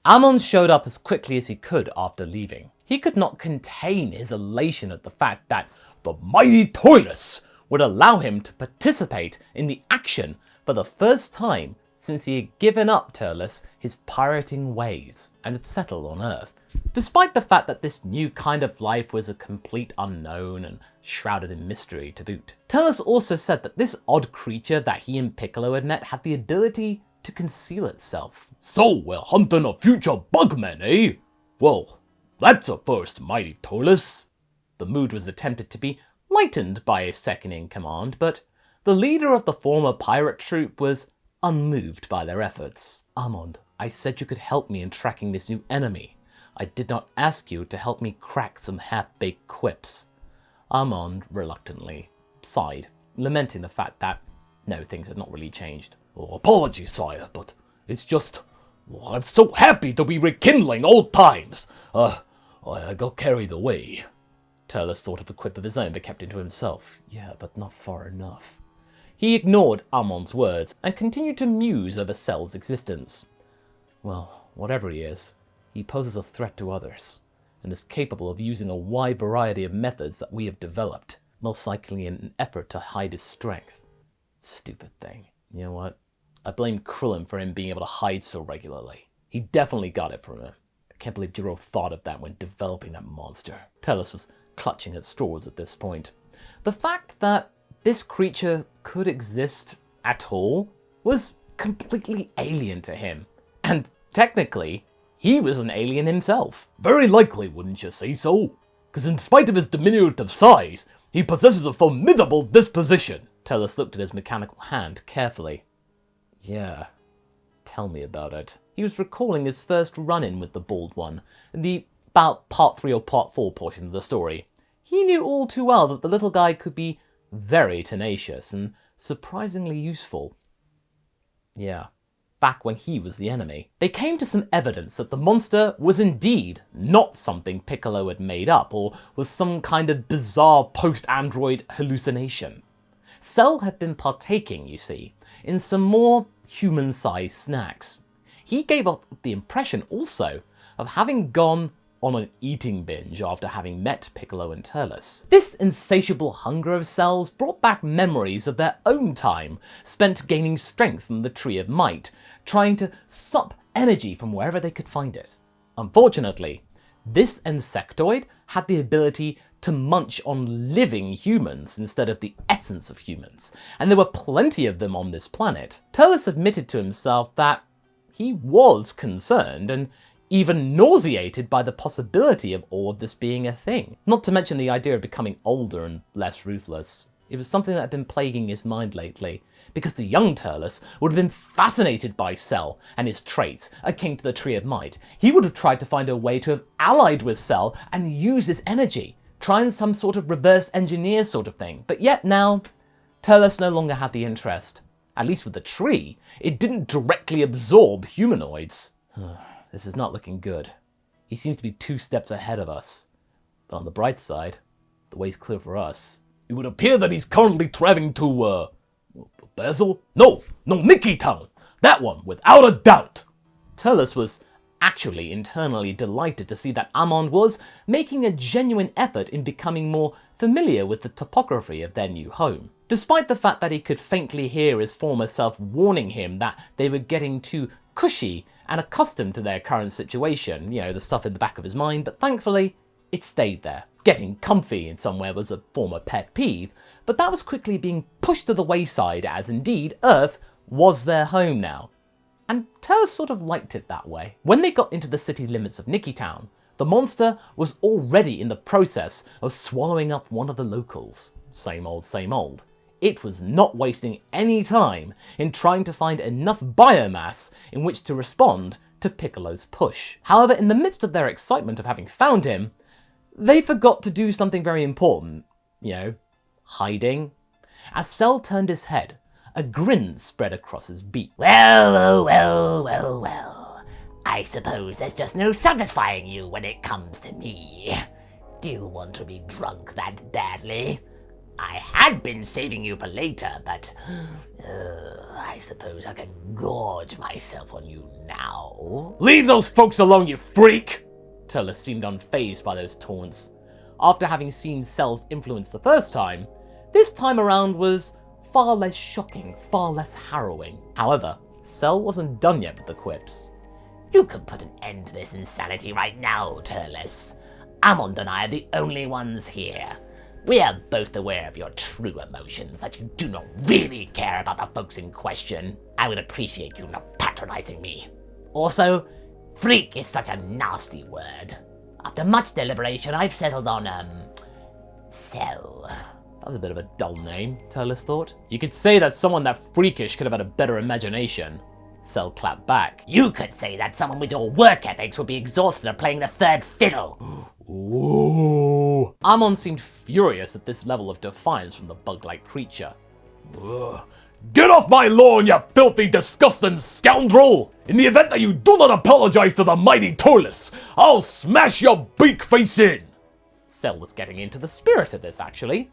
Amon showed up as quickly as he could after leaving. He could not contain his elation at the fact that the mighty Tullece would allow him to participate in the action for the first time since he had given up Turles his pirating ways and had settled on Earth. Despite the fact that this new kind of life was a complete unknown and shrouded in mystery to boot. Turles also said that this odd creature that he and Piccolo had met had the ability to conceal itself. So we're hunting a future bugman, eh? Well, that's a first, mighty Tullece. The mood was attempted to be lightened by his second-in-command, but the leader of the former pirate troop was unmoved by their efforts. Amon, I said you could help me in tracking this new enemy. I did not ask you to help me crack some half-baked quips. Amon reluctantly sighed, lamenting the fact that, no, things had not really changed. Oh, apologies, sire, but it's just... I'm so happy to be rekindling old times. I got carried away. Turles thought of a quip of his own but kept it to himself. Yeah, but not far enough. He ignored Amon's words and continued to muse over Cell's existence. Well, whatever he is, he poses a threat to others, and is capable of using a wide variety of methods that we have developed, most likely in an effort to hide his strength. Stupid thing. You know what? I blame Krillin for him being able to hide so regularly. He definitely got it from him. I can't believe Jiro thought of that when developing that monster. Turles was clutching at straws at this point. The fact that this creature could exist at all was completely alien to him. And technically, he was an alien himself. Very likely, wouldn't you say so? Because in spite of his diminutive size, he possesses a formidable disposition. Turles looked at his mechanical hand carefully. Yeah, tell me about it. He was recalling his first run-in with the Bald One, in about part 3 or part 4 portion of the story. He knew all too well that the little guy could be very tenacious and surprisingly useful. Yeah, back when he was the enemy. They came to some evidence that the monster was indeed not something Piccolo had made up, or was some kind of bizarre post-android hallucination. Cell had been partaking, you see, in some more human-sized snacks. He gave up the impression also of having gone on an eating binge after having met Piccolo and Turles. This insatiable hunger of Cell's brought back memories of their own time spent gaining strength from the Tree of Might, trying to sup energy from wherever they could find it. Unfortunately, this insectoid had the ability to munch on living humans instead of the essence of humans, and there were plenty of them on this planet. Turles admitted to himself that he was concerned and even nauseated by the possibility of all of this being a thing. Not to mention the idea of becoming older and less ruthless. It was something that had been plaguing his mind lately, because the young Turles would have been fascinated by Cell and his traits, akin to the Tree of Might. He would have tried to find a way to have allied with Cell and use his energy, trying some sort of reverse engineer sort of thing. But yet now, Turles no longer had the interest. At least with the tree, it didn't directly absorb humanoids. This is not looking good. He seems to be 2 steps ahead of us. But on the bright side, the way's clear for us. It would appear that he's currently traveling to, Basil? No, Nikki Town! That one, without a doubt! Turles was actually internally delighted to see that Amon was making a genuine effort in becoming more familiar with the topography of their new home. Despite the fact that he could faintly hear his former self warning him that they were getting too cushy and accustomed to their current situation, you know, the stuff in the back of his mind, but thankfully, it stayed there. Getting comfy in somewhere was a former pet peeve, but that was quickly being pushed to the wayside as indeed Earth was their home now. And Turles sort of liked it that way. When they got into the city limits of Nikki Town, the monster was already in the process of swallowing up one of the locals. Same old, same old. It was not wasting any time in trying to find enough biomass in which to respond to Piccolo's push. However, in the midst of their excitement of having found him, they forgot to do something very important. You know, hiding. As Cell turned his head, a grin spread across his beak. Well. I suppose there's just no satisfying you when it comes to me. Do you want to be drunk that badly? I had been saving you for later, but I suppose I can gorge myself on you now. Leave those folks alone, you freak! Turles seemed unfazed by those taunts. After having seen Cell's influence the first time, this time around was far less shocking, far less harrowing. However, Cell wasn't done yet with the quips. You can put an end to this insanity right now, Turles. Amon and I are the only ones here. We are both aware of your true emotions, that you do not really care about the folks in question. I would appreciate you not patronizing me. Also, freak is such a nasty word. After much deliberation, I've settled on, Cell. That was a bit of a dull name, Turles thought. You could say that someone that freakish could have had a better imagination. Cell clapped back. You could say that someone with your work ethics would be exhausted of playing the third fiddle. Ooh. Amon seemed furious at this level of defiance from the bug-like creature. Ugh. Get off my lawn, you filthy, disgusting scoundrel! In the event that you do not apologize to the mighty Tullece, I'll smash your beak face in! Cell was getting into the spirit of this, actually.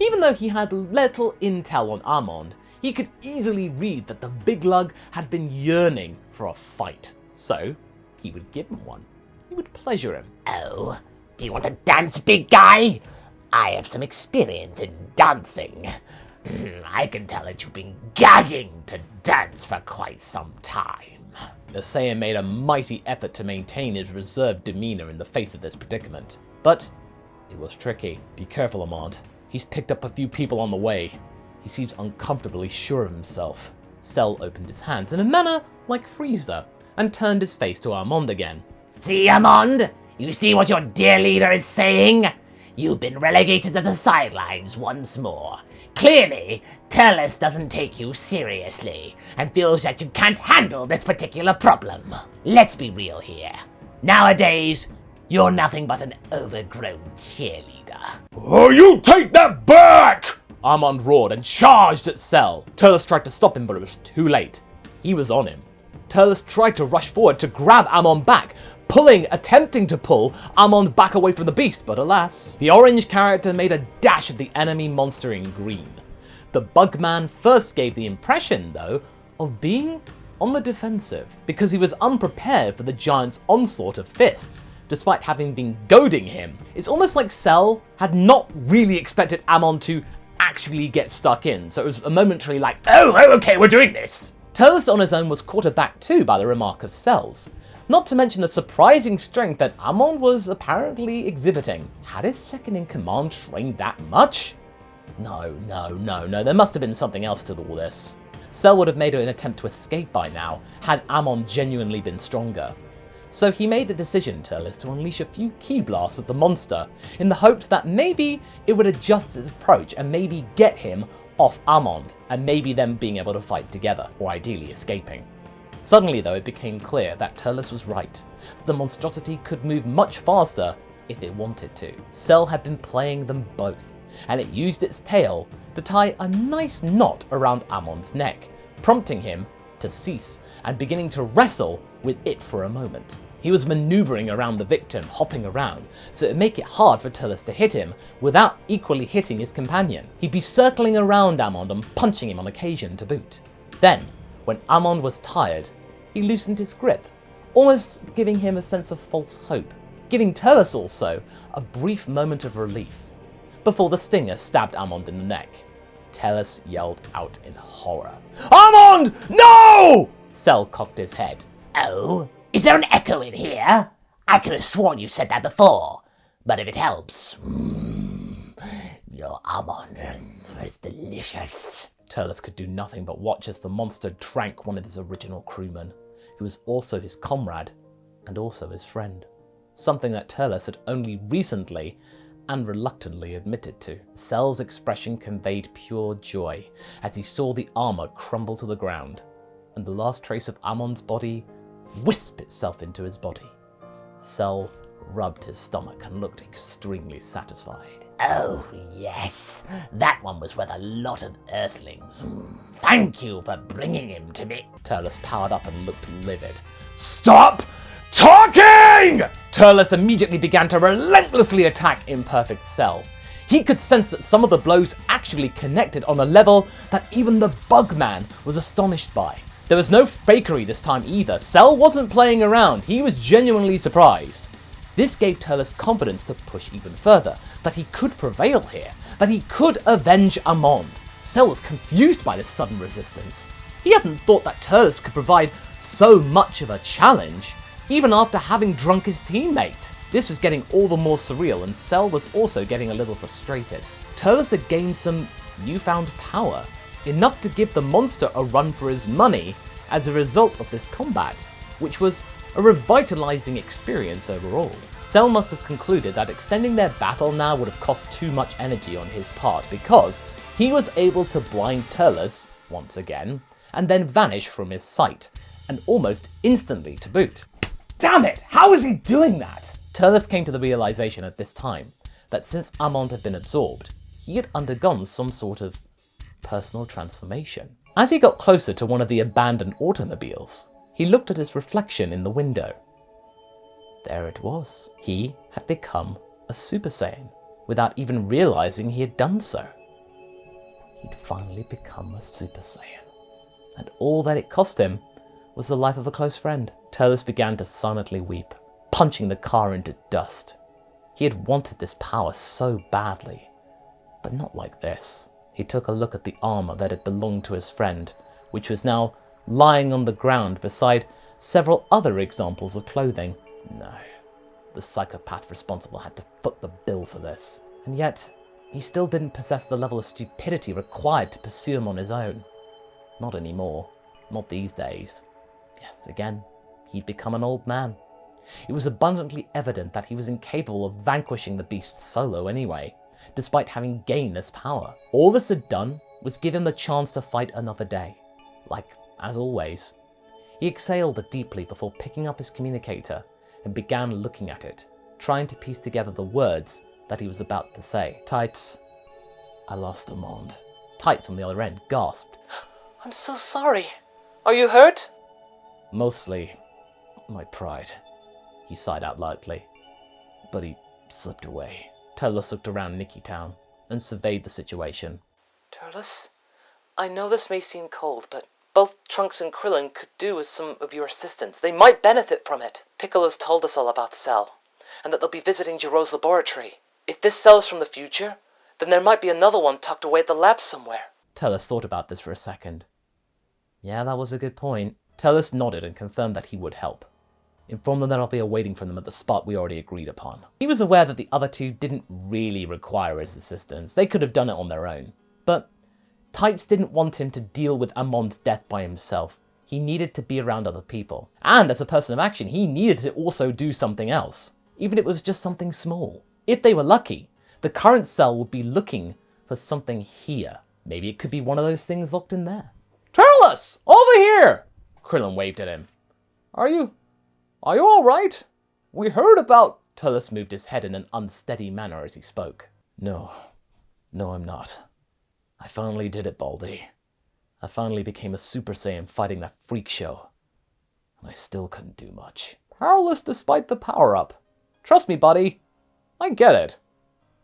Even though he had little intel on Amon, he could easily read that the big lug had been yearning for a fight. So, he would give him one. He would pleasure him. Oh, do you want to dance, big guy? I have some experience in dancing. I can tell that you've been gagging to dance for quite some time. The Saiyan made a mighty effort to maintain his reserved demeanor in the face of this predicament. But it was tricky. Be careful, Amon. He's picked up a few people on the way. He seems uncomfortably sure of himself. Cell opened his hands in a manner like Frieza and turned his face to Amon again. See, Amon? You see what your dear leader is saying? You've been relegated to the sidelines once more. Clearly, Turles doesn't take you seriously and feels that you can't handle this particular problem. Let's be real here. Nowadays, you're nothing but an overgrown cheerleader. Oh, you take that back! Amon roared and charged at Cell. Turles tried to stop him, but it was too late. He was on him. Turles tried to rush forward to grab Amon back, attempting to pull Amon back away from the beast, but alas, the orange character made a dash at the enemy monster in green. The Bugman first gave the impression, though, of being on the defensive, because he was unprepared for the giant's onslaught of fists, despite having been goading him. It's almost like Cell had not really expected Amon to actually get stuck in, so it was a momentary like, oh, okay, we're doing this. Turles on his own was caught aback too by the remark of Cell's. Not to mention the surprising strength that Amon was apparently exhibiting. Had his second in command trained that much? No, there must have been something else to all this. Cell would have made an attempt to escape by now, had Amon genuinely been stronger. So he made the decision, Turles, to unleash a few ki blasts at the monster, in the hopes that maybe it would adjust its approach and maybe get him off Amon, and maybe them being able to fight together, or ideally escaping. Suddenly though, it became clear that Turles was right. The monstrosity could move much faster if it wanted to. Cell had been playing them both, and it used its tail to tie a nice knot around Amon's neck, prompting him to cease and beginning to wrestle with it for a moment. He was maneuvering around the victim, hopping around, so it would make it hard for Turles to hit him without equally hitting his companion. He'd be circling around Amon and punching him on occasion to boot. Then, when Amon was tired, he loosened his grip, almost giving him a sense of false hope, giving Turles also a brief moment of relief, before the stinger stabbed Amon in the neck. Turles yelled out in horror. Amon, no! Cell cocked his head. Oh? Is there an echo in here? I could have sworn you said that before, but if it helps, your Amon is delicious. Turles could do nothing but watch as the monster drank one of his original crewmen, who was also his comrade and also his friend. Something that Turles had only recently and reluctantly admitted to. Cell's expression conveyed pure joy as he saw the armor crumble to the ground, and the last trace of Amon's body wisp itself into his body. Cell rubbed his stomach and looked extremely satisfied. Oh, yes. That one was worth a lot of earthlings. Thank you for bringing him to me. Turles powered up and looked livid. Stop talking! Turles immediately began to relentlessly attack Imperfect Cell. He could sense that some of the blows actually connected on a level that even the Bugman was astonished by. There was no fakery this time either. Cell wasn't playing around, he was genuinely surprised. This gave Turles confidence to push even further, that he could prevail here, that he could avenge Amon. Cell was confused by this sudden resistance. He hadn't thought that Turles could provide so much of a challenge, even after having drunk his teammate. This was getting all the more surreal, and Cell was also getting a little frustrated. Turles had gained some newfound power, enough to give the monster a run for his money as a result of this combat, which was a revitalizing experience overall. Cell must have concluded that extending their battle now would have cost too much energy on his part, because he was able to blind Turles once again, and then vanish from his sight, and almost instantly to boot. Damn it! How is he doing that? Turles came to the realization at this time that since Amon had been absorbed, he had undergone some sort of personal transformation. As he got closer to one of the abandoned automobiles, he looked at his reflection in the window. There it was. He had become a Super Saiyan without even realizing he had done so. He'd finally become a Super Saiyan, and all that it cost him was the life of a close friend. Turles began to silently weep, punching the car into dust. He had wanted this power so badly, but not like this. He took a look at the armor that had belonged to his friend, which was now lying on the ground beside several other examples of clothing. No, the psychopath responsible had to foot the bill for this. And yet, he still didn't possess the level of stupidity required to pursue him on his own. Not anymore. Not these days. Yes, again, he'd become an old man. It was abundantly evident that he was incapable of vanquishing the beast solo anyway, despite having gained this power. All this had done was give him the chance to fight another day. Like, as always. He exhaled deeply before picking up his communicator and began looking at it, trying to piece together the words that he was about to say. Tights, I lost Amon. Tights on the other end gasped. I'm so sorry. Are you hurt? Mostly my pride, he sighed out loudly. But he slipped away. Turles looked around Nikki Town and surveyed the situation. Turles, I know this may seem cold, but both Trunks and Krillin could do with some of your assistance. They might benefit from it. Piccolo's told us all about Cell, and that they'll be visiting Jiro's laboratory. If this Cell is from the future, then there might be another one tucked away at the lab somewhere. Turles thought about this for a second. Yeah, that was a good point. Turles nodded and confirmed that he would help. Inform them that I'll be awaiting for them at the spot we already agreed upon. He was aware that the other two didn't really require his assistance. They could have done it on their own. But Tights didn't want him to deal with Amon's death by himself. He needed to be around other people. And as a person of action, he needed to also do something else, even if it was just something small. If they were lucky, the current Cell would be looking for something here. Maybe it could be one of those things locked in there. Turles! Over here! Krillin waved at him. Are you all right? We heard about... Turles moved his head in an unsteady manner as he spoke. No, I'm not. I finally did it, Baldy. I finally became a Super Saiyan fighting that freak show. And I still couldn't do much. Powerless despite the power-up. Trust me, buddy. I get it.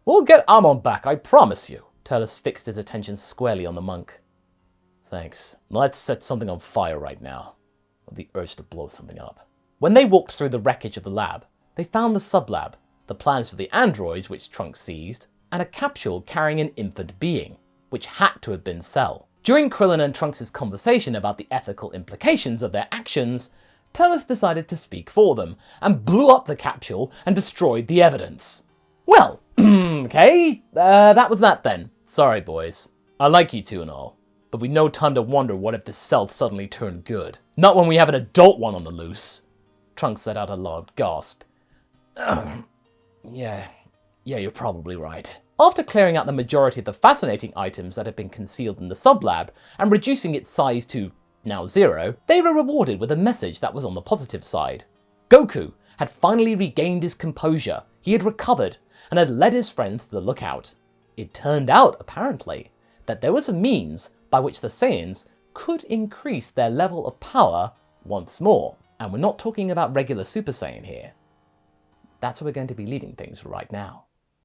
We'll get Amon back, I promise you. Turles fixed his attention squarely on the monk. Thanks. Let's set something on fire right now. With the urge to blow something up. When they walked through the wreckage of the lab, they found the sub-lab, the plans for the androids which Trunks seized, and a capsule carrying an infant being, which had to have been Cell. During Krillin and Trunks' conversation about the ethical implications of their actions, Turles decided to speak for them, and blew up the capsule and destroyed the evidence. Well, okay, that was that then. Sorry, boys. I like you two and all, but we've no time to wonder what if this Cell suddenly turned good. Not when we have an adult one on the loose. Trunks let out a loud gasp. Yeah, you're probably right. After clearing out the majority of the fascinating items that had been concealed in the sub-lab and reducing its size to now 0, they were rewarded with a message that was on the positive side. Goku had finally regained his composure, he had recovered, and had led his friends to the lookout. It turned out, apparently, that there was a means by which the Saiyans could increase their level of power once more. And we're not talking about regular Super Saiyan here. That's where we're going to be leaving things right now.